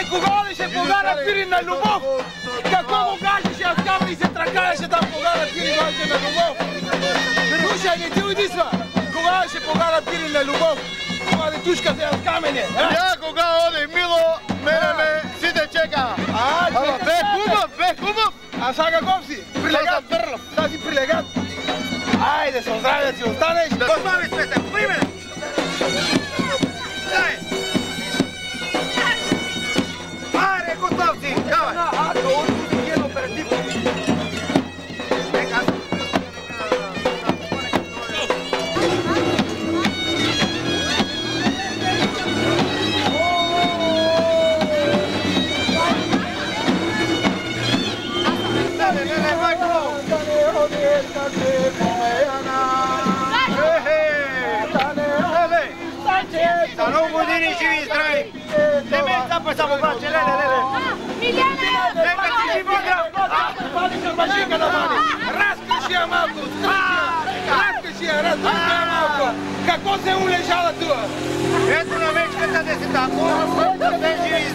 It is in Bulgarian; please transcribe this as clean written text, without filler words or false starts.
кога ли ще погара пирин на любов? Какво му кажеш, аз камъни се тракаеше там погара пирин на любов? Слушай, не ти удисва! Кога ще погара пирин на любов? Кога ли тушка се аз камене? Я кога оди мило, мене ме си те чека. Ама бе хубав! А сега каков си? Прилегат? Сега си прилегат. Айде, се оздравя да си останеш. Послави свете, приме! Дай! Аре, готов си, давай! За много години живи и здрави! Не ме запай само, братче, леле! Милена! Нека ти живи и здрави! Пали кърмашика да вали! Разкаши я малко! Разкаши я малко! Какво се улежала тук? Ето на мечката 10 ако, да живи и